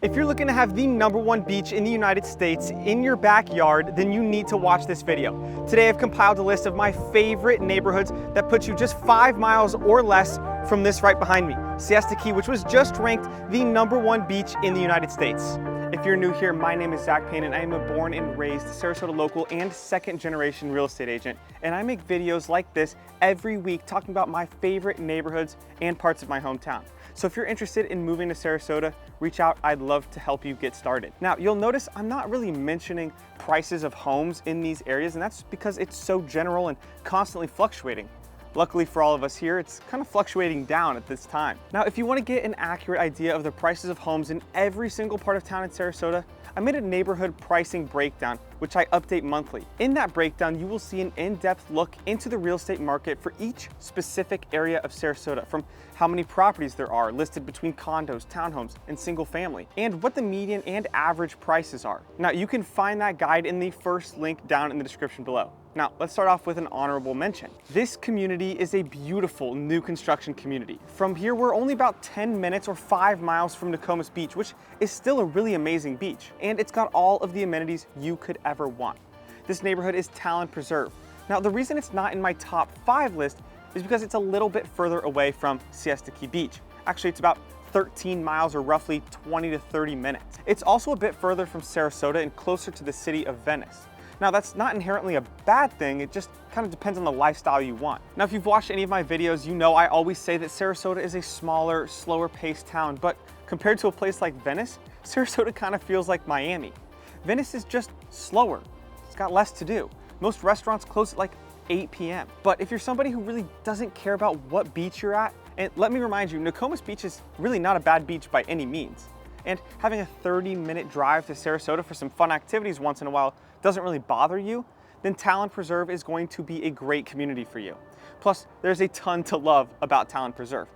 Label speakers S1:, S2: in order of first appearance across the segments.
S1: If you're looking to have the #1 beach in the United States in your backyard, then you need to watch this video. Today I've compiled a list of my favorite neighborhoods that put you just 5 miles or less from this right behind me, Siesta Key, which was just ranked the #1 beach in the United States. If you're new here, my name is Zach Payne and I am a born and raised Sarasota local and second generation real estate agent. And I make videos like this every week talking about my favorite neighborhoods and parts of my hometown. So if you're interested in moving to Sarasota, reach out. I'd love to help you get started. Now, you'll notice I'm not really mentioning prices of homes in these areas, and that's because it's so general and constantly fluctuating. Luckily for all of us here, it's kind of fluctuating down at this time. Now, if you want to get an accurate idea of the prices of homes in every single part of town in Sarasota, I made a neighborhood pricing breakdown, which I update monthly. In that breakdown, you will see an in-depth look into the real estate market for each specific area of Sarasota, from how many properties there are listed between condos, townhomes, and single family, and what the median and average prices are. Now, you can find that guide in the first link down in the description below. Now, let's start off with an honorable mention. This community is a beautiful new construction community. From here, we're only about 10 minutes or 5 miles from Nokomis Beach, which is still a really amazing beach. And it's got all of the amenities you could ever want. This neighborhood is Talon Preserve. Now, the reason it's not in my top 5 list is because it's a little bit further away from Siesta Key Beach. Actually, it's about 13 miles or roughly 20 to 30 minutes. It's also a bit further from Sarasota and closer to the city of Venice. Now, that's not inherently a bad thing, it just kind of depends on the lifestyle you want. Now, if you've watched any of my videos, you know I always say that Sarasota is a smaller, slower paced town, but compared to a place like Venice, Sarasota kind of feels like Miami. Venice is just slower, it's got less to do. Most restaurants close at like 8 p.m. But if you're somebody who really doesn't care about what beach you're at, and let me remind you, Nokomis Beach is really not a bad beach by any means. And having a 30-minute drive to Sarasota for some fun activities once in a while doesn't really bother you, then Talon Preserve is going to be a great community for you. Plus, there's a ton to love about Talon Preserve.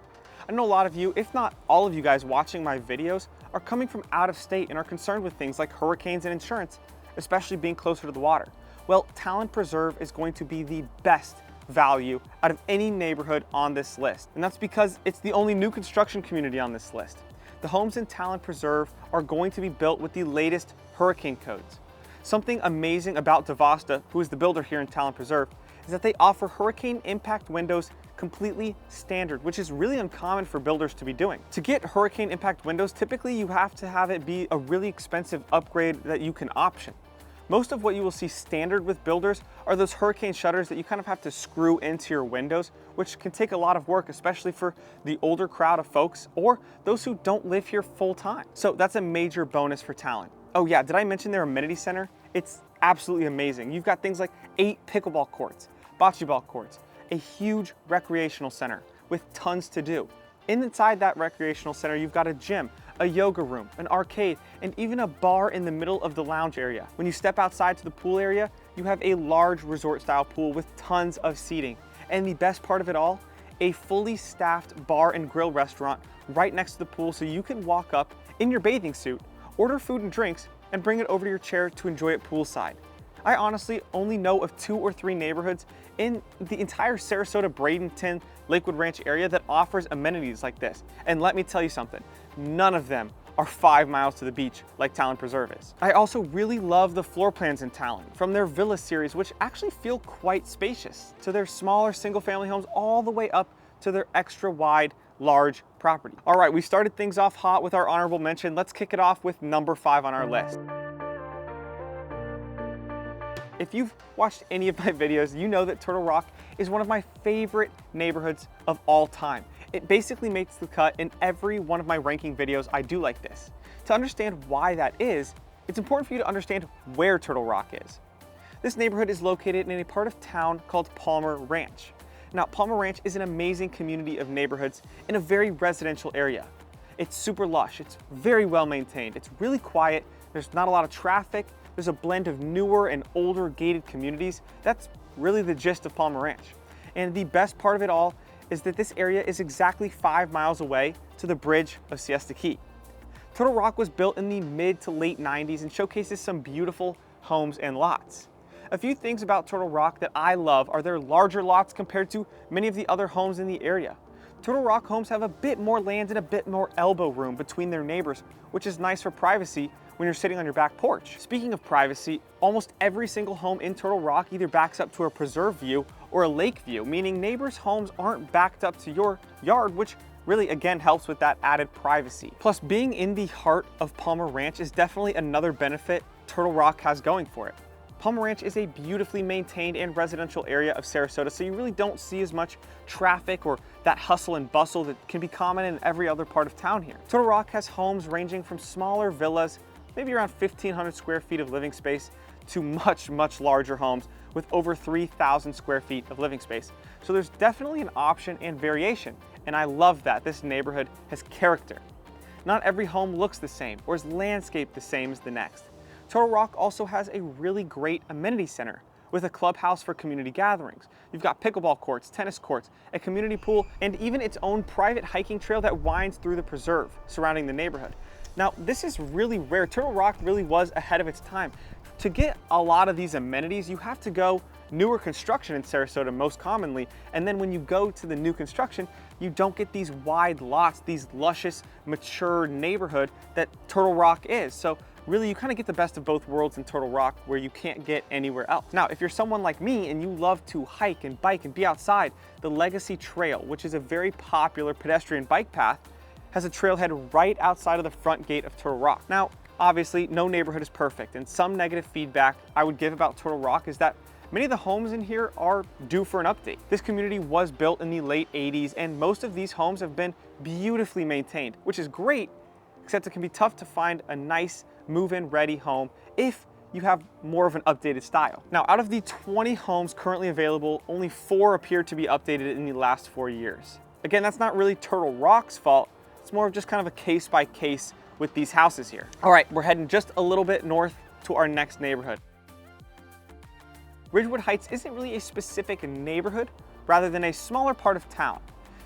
S1: I know a lot of you, if not all of you guys watching my videos, are coming from out of state and are concerned with things like hurricanes and insurance, especially being closer to the water. Well, Talon Preserve is going to be the best value out of any neighborhood on this list. And that's because it's the only new construction community on this list. The homes in Talon Preserve are going to be built with the latest hurricane codes. Something amazing about Devasta, who is the builder here in Talon Preserve, is that they offer hurricane impact windows completely standard, which is really uncommon for builders to be doing. To get hurricane impact windows, typically you have to have it be a really expensive upgrade that you can option. Most of what you will see standard with builders are those hurricane shutters that you kind of have to screw into your windows, which can take a lot of work, especially for the older crowd of folks or those who don't live here full time. So that's a major bonus for Talon. Oh yeah, did I mention their amenity center? It's absolutely amazing. You've got things like 8 pickleball courts, bocce ball courts, a huge recreational center with tons to do. Inside that recreational center, you've got a gym, a yoga room, an arcade, and even a bar in the middle of the lounge area. When you step outside to the pool area, you have a large resort-style pool with tons of seating. And the best part of it all, a fully staffed bar and grill restaurant right next to the pool, so you can walk up in your bathing suit, order food and drinks, and bring it over to your chair to enjoy it poolside. I honestly only know of 2 or 3 neighborhoods in the entire Sarasota, Bradenton, Lakewood Ranch area that offers amenities like this. And let me tell you something, none of them are 5 miles to the beach like Talon Preserve is. I also really love the floor plans in Talon, from their villa series, which actually feel quite spacious, to their smaller single family homes all the way up to their extra wide, large property. All right, we started things off hot with our honorable mention. Let's kick it off with number 5 on our list. If you've watched any of my videos, you know that Turtle Rock is one of my favorite neighborhoods of all time. It basically makes the cut in every one of my ranking videos I do like this. To understand why that is, it's important for you to understand where Turtle Rock is. This neighborhood is located in a part of town called Palmer Ranch. Now, Palmer Ranch is an amazing community of neighborhoods in a very residential area. It's super lush, it's very well maintained, it's really quiet, there's not a lot of traffic, there's a blend of newer and older gated communities. That's really the gist of Palmer Ranch. And the best part of it all is that this area is exactly 5 miles away to the bridge of Siesta Key. Turtle Rock was built in the mid to late 90s and showcases some beautiful homes and lots. A few things about Turtle Rock that I love are their larger lots compared to many of the other homes in the area. Turtle Rock homes have a bit more land and a bit more elbow room between their neighbors, which is nice for privacy when you're sitting on your back porch. Speaking of privacy, almost every single home in Turtle Rock either backs up to a preserve view or a lake view, meaning neighbors' homes aren't backed up to your yard, which really again helps with that added privacy. Plus, being in the heart of Palmer Ranch is definitely another benefit Turtle Rock has going for it. Palmer Ranch is a beautifully maintained and residential area of Sarasota, so you really don't see as much traffic or that hustle and bustle that can be common in every other part of town here. Turtle Rock has homes ranging from smaller villas, maybe around 1,500 square feet of living space, to much, much larger homes with over 3,000 square feet of living space. So there's definitely an option and variation, and I love that this neighborhood has character. Not every home looks the same or is landscaped the same as the next. Turtle Rock also has a really great amenity center with a clubhouse for community gatherings. You've got pickleball courts, tennis courts, a community pool, and even its own private hiking trail that winds through the preserve surrounding the neighborhood. Now, this is really rare. Turtle Rock really was ahead of its time. To get a lot of these amenities, you have to go newer construction in Sarasota most commonly, and then when you go to the new construction, you don't get these wide lots, these luscious, mature neighborhood that Turtle Rock is. So really, you kind of get the best of both worlds in Turtle Rock where you can't get anywhere else. Now, if you're someone like me and you love to hike and bike and be outside, the Legacy Trail, which is a very popular pedestrian bike path, has a trailhead right outside of the front gate of Turtle Rock. Now, obviously, no neighborhood is perfect, and some negative feedback I would give about Turtle Rock is that many of the homes in here are due for an update. This community was built in the late 80s, and most of these homes have been beautifully maintained, which is great, except it can be tough to find a nice move-in ready home if you have more of an updated style. Now, out of the 20 homes currently available, only 4 appear to be updated in the last 4 years. Again, that's not really Turtle Rock's fault. It's more of just kind of a case by case with these houses here. All right, we're heading just a little bit north to our next neighborhood. Ridgewood Heights isn't really a specific neighborhood, rather than a smaller part of town.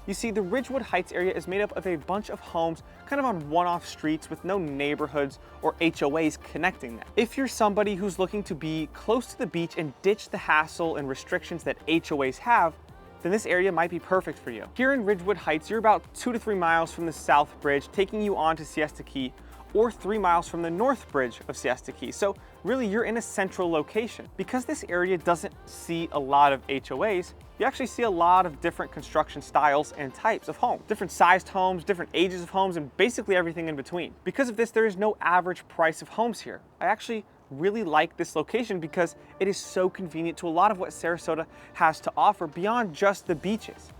S1: You see, the Ridgewood Heights area is made up of a bunch of homes kind of on one-off streets with no neighborhoods or HOAs connecting them. If you're somebody who's looking to be close to the beach and ditch the hassle and restrictions that HOAs have, then this area might be perfect for you. Here in Ridgewood Heights, you're about 2 to 3 miles from the South Bridge, taking you on to Siesta Key, or 3 miles from the North Bridge of Siesta Key. So really, you're in a central location. Because this area doesn't see a lot of HOAs, you actually see a lot of different construction styles and types of homes. Different sized homes, different ages of homes, and basically everything in between. Because of this, there is no average price of homes here. I actually really like this location because it is so convenient to a lot of what Sarasota has to offer beyond just the beaches.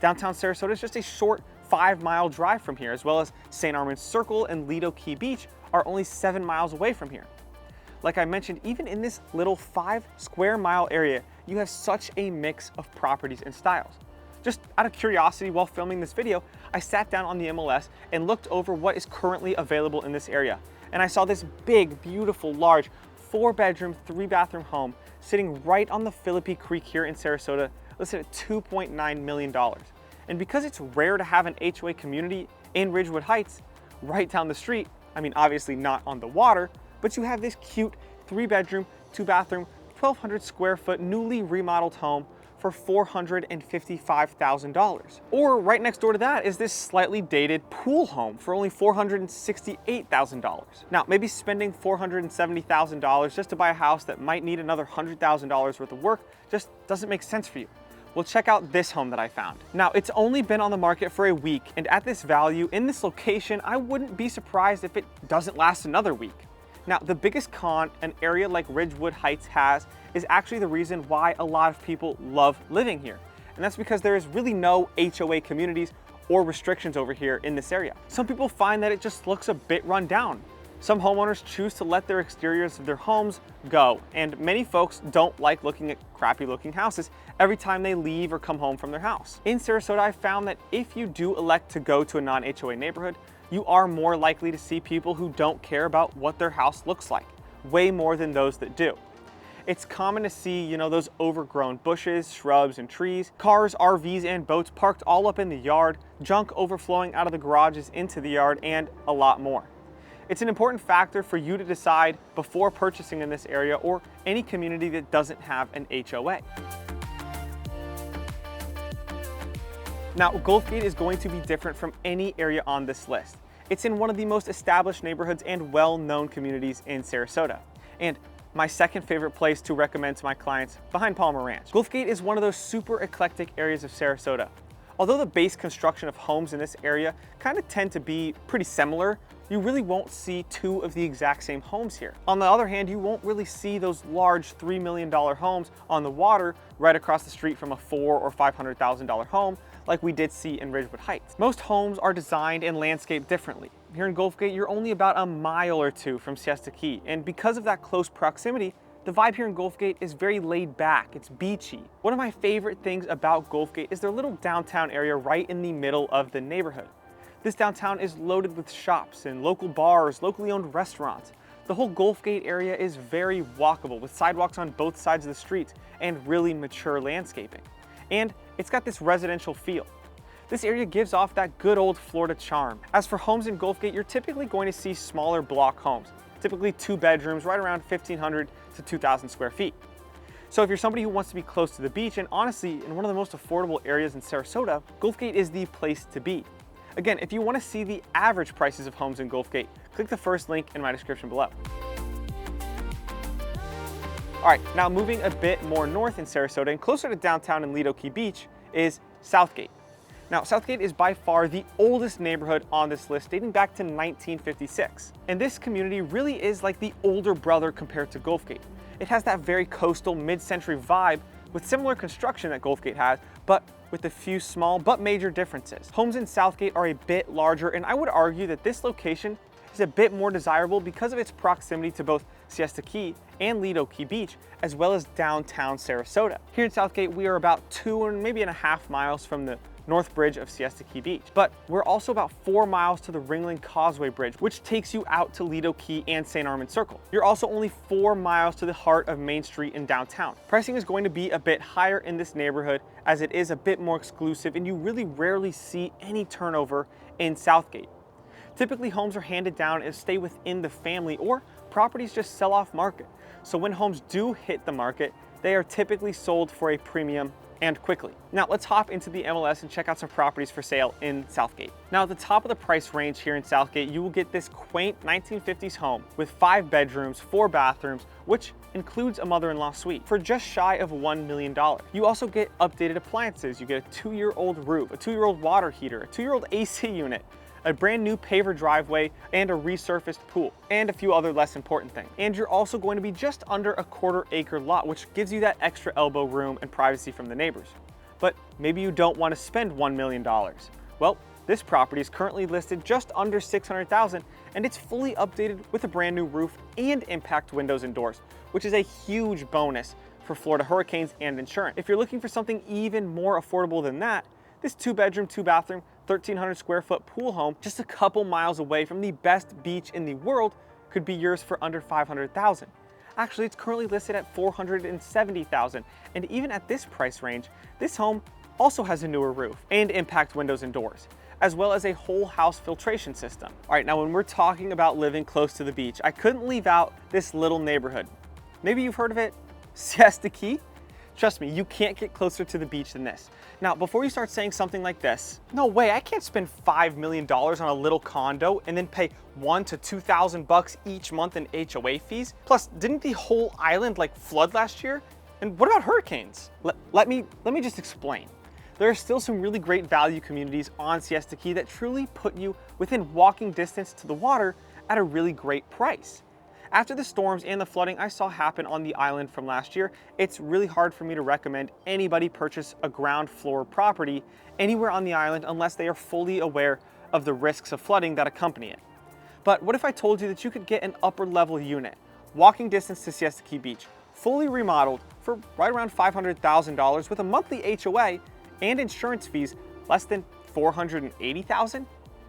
S1: Downtown Sarasota is just a short 5-mile drive from here, as well as St. Armand's Circle and Lido Key Beach are only 7 miles away from here. Like I mentioned, even in this little 5-square-mile area, you have such a mix of properties and styles. Just out of curiosity, while filming this video, I sat down on the MLS and looked over what is currently available in this area. And I saw this big, beautiful, large 4-bedroom, 3-bathroom home sitting right on the Philippi Creek here in Sarasota, listed at $2.9 million. And because it's rare to have an HOA community in Ridgewood Heights, right down the street, I mean, obviously not on the water, but you have this cute 3-bedroom, 2-bathroom, 1,200 square foot newly remodeled home for $455,000. Or right next door to that is this slightly dated pool home for only $468,000. Now, maybe spending $470,000 just to buy a house that might need another $100,000 worth of work just doesn't make sense for you. Well, check out this home that I found. Now, it's only been on the market for a week, and at this value, in this location, I wouldn't be surprised if it doesn't last another week. Now, the biggest con an area like Ridgewood Heights has is actually the reason why a lot of people love living here. And that's because there is really no HOA communities or restrictions over here in this area. Some people find that it just looks a bit run down. Some homeowners choose to let their exteriors of their homes go, and many folks don't like looking at crappy looking houses every time they leave or come home from their house. In Sarasota, I found that if you do elect to go to a non-HOA neighborhood, you are more likely to see people who don't care about what their house looks like, way more than those that do. It's common to see, those overgrown bushes, shrubs, and trees, cars, RVs, and boats parked all up in the yard, junk overflowing out of the garages into the yard, and a lot more. It's an important factor for you to decide before purchasing in this area or any community that doesn't have an HOA. Now, Gulf Gate is going to be different from any area on this list. It's in one of the most established neighborhoods and well-known communities in Sarasota. And my second favorite place to recommend to my clients behind Palmer Ranch. Gulf Gate is one of those super eclectic areas of Sarasota. Although the base construction of homes in this area kind of tend to be pretty similar, you really won't see two of the exact same homes here. On the other hand, you won't really see those large $3 million homes on the water right across the street from a $400,000 or $500,000 home like we did see in Ridgewood Heights. Most homes are designed and landscaped differently. Here in Gulf Gate, you're only about a mile or two from Siesta Key, and because of that close proximity, the vibe here in Gulf Gate is very laid back, it's beachy. One of my favorite things about Gulf Gate is their little downtown area right in the middle of the neighborhood. This downtown is loaded with shops and local bars, locally owned restaurants. The whole Gulf Gate area is very walkable with sidewalks on both sides of the streets and really mature landscaping. And it's got this residential feel. This area gives off that good old Florida charm. As for homes in Gulf Gate, you're typically going to see smaller block homes, typically 2 bedrooms, right around 1,500 to 2,000 square feet. So if you're somebody who wants to be close to the beach, and honestly, in one of the most affordable areas in Sarasota, Gulf Gate is the place to be. Again, if you want to see the average prices of homes in Gulf Gate, click the first link in my description below. All right, now moving a bit more north in Sarasota and closer to downtown and Lido Key Beach is Southgate. Now, Southgate is by far the oldest neighborhood on this list, dating back to 1956. And this community really is like the older brother compared to Gulf Gate. It has that very coastal mid-century vibe with similar construction that Gulf Gate has, but with a few small but major differences. Homes in Southgate are a bit larger, and I would argue that this location is a bit more desirable because of its proximity to both Siesta Key and Lido Key Beach, as well as downtown Sarasota. Here in Southgate, we are about 2 and maybe 1.5 miles from the North Bridge of Siesta Key Beach. But we're also about 4 miles to the Ringling Causeway Bridge, which takes you out to Lido Key and St. Armand Circle. You're also only 4 miles to the heart of Main Street in downtown. Pricing is going to be a bit higher in this neighborhood as it is a bit more exclusive and you really rarely see any turnover in Southgate. Typically, homes are handed down and stay within the family, or properties just sell off market. So when homes do hit the market, they are typically sold for a premium and quickly. Now let's hop into the MLS and check out some properties for sale in Southgate. Now at the top of the price range here in Southgate, you will get this quaint 1950s home with 5 bedrooms, 4 bathrooms, which includes a mother-in-law suite for just shy of $1 million. You also get updated appliances. You get a 2-year-old roof, a 2-year-old water heater, a 2-year-old AC unit, a brand new paver driveway, and a resurfaced pool, and a few other less important things. And you're also going to be just under a 1/4 acre lot, which gives you that extra elbow room and privacy from the neighbors. But maybe you don't want to spend $1 million. Well, this property is currently listed just under $600,000, and it's fully updated with a brand new roof and impact windows and doors, which is a huge bonus for Florida hurricanes and insurance. If you're looking for something even more affordable than that, this 2-bedroom, 2-bathroom, 1,300 square foot pool home just a couple miles away from the best beach in the world could be yours for under $500,000. Actually, it's currently listed at $470,000, and even at this price range, this home also has a newer roof and impact windows and doors, as well as a whole house filtration system. All right, now when we're talking about living close to the beach, I couldn't leave out this little neighborhood. Maybe you've heard of it, Siesta Key? Trust me, you can't get closer to the beach than this. Now, before you start saying something like this, no way, I can't spend $5 million on a little condo and then pay $1,000 to $2,000 each month in HOA fees. Plus, didn't the whole island like flood last year? And what about hurricanes? Let me just explain. There are still some really great value communities on Siesta Key that truly put you within walking distance to the water at a really great price. After the storms and the flooding I saw happen on the island from last year, it's really hard for me to recommend anybody purchase a ground floor property anywhere on the island unless they are fully aware of the risks of flooding that accompany it. But what if I told you that you could get an upper level unit, walking distance to Siesta Key Beach, fully remodeled for right around $500,000 with a monthly HOA and insurance fees less than $480,000?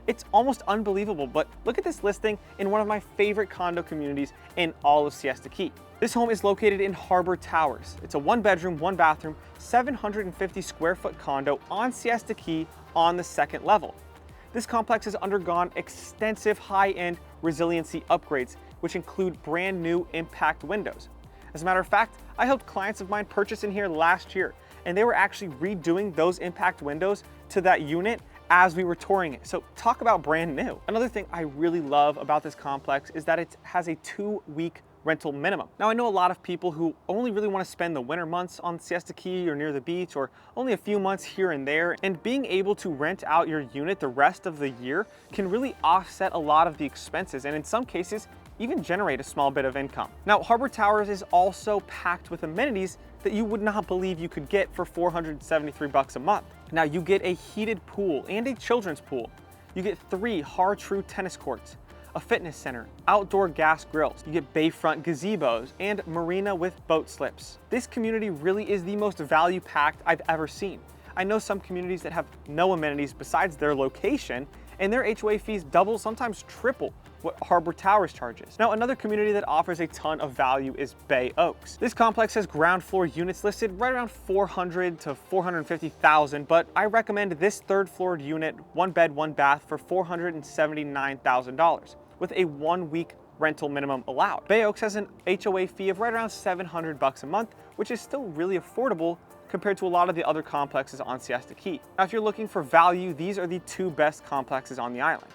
S1: It's almost unbelievable, but look at this listing in one of my favorite condo communities in all of Siesta Key. This home is located in Harbor Towers. It's a 1-bedroom, 1-bathroom, 750 square foot condo on Siesta Key on the 2nd level. This complex has undergone extensive high-end resiliency upgrades, which include brand new impact windows. As a matter of fact, I helped clients of mine purchase in here last year, and they were actually redoing those impact windows to that unit as we were touring it. So talk about brand new. Another thing I really love about this complex is that it has a 2-week rental minimum. Now I know a lot of people who only really want to spend the winter months on Siesta Key or near the beach, or only a few months here and there, and being able to rent out your unit the rest of the year can really offset a lot of the expenses, and in some cases even generate a small bit of income. Now Harbor Towers is also packed with amenities that you would not believe you could get for $473 a month. Now you get a heated pool and a children's pool. You get 3 Har-Tru tennis courts, a fitness center, outdoor gas grills. You get bayfront gazebos and marina with boat slips. This community really is the most value-packed I've ever seen. I know some communities that have no amenities besides their location, and their HOA fees double, sometimes triple what Harbor Towers charges. Now, another community that offers a ton of value is Bay Oaks. This complex has ground floor units listed right around $400,000 to $450,000, but I recommend this 3rd floor unit, 1 bed, 1 bath for $479,000 with a 1-week rental minimum allowed. Bay Oaks has an HOA fee of right around $700 a month, which is still really affordable compared to a lot of the other complexes on Siesta Key. Now, if you're looking for value, these are the 2 best complexes on the island.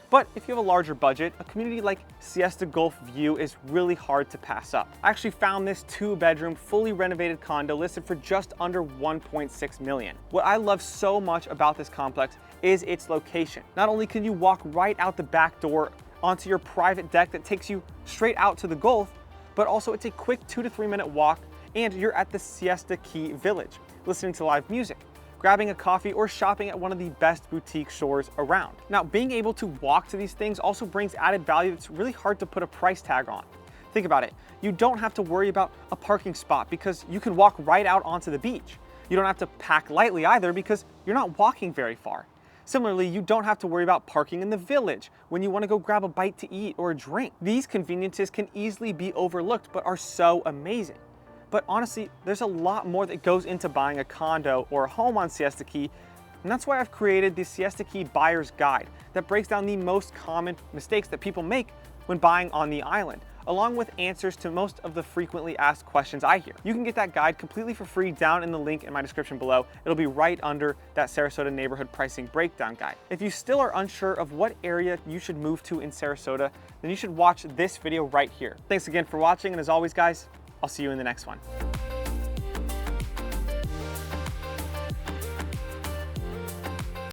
S1: But if you have a larger budget, a community like Siesta Gulf View is really hard to pass up. I actually found this 2-bedroom, fully renovated condo listed for just under $1.6 million. What I love so much about this complex is its location. Not only can you walk right out the back door onto your private deck that takes you straight out to the Gulf, but also it's a quick 2 to 3 minute walk and you're at the Siesta Key Village, listening to live music, grabbing a coffee, or shopping at one of the best boutique stores around. Now, being able to walk to these things also brings added value that's really hard to put a price tag on. Think about it. You don't have to worry about a parking spot because you can walk right out onto the beach. You don't have to pack lightly either because you're not walking very far. Similarly, you don't have to worry about parking in the village when you want to go grab a bite to eat or a drink. These conveniences can easily be overlooked but are so amazing. But honestly, there's a lot more that goes into buying a condo or a home on Siesta Key, and that's why I've created the Siesta Key Buyer's Guide that breaks down the most common mistakes that people make when buying on the island, along with answers to most of the frequently asked questions I hear. You can get that guide completely for free down in the link in my description below. It'll be right under that Sarasota neighborhood pricing breakdown guide. If you still are unsure of what area you should move to in Sarasota, then you should watch this video right here. Thanks again for watching, and as always guys, I'll see you in the next one.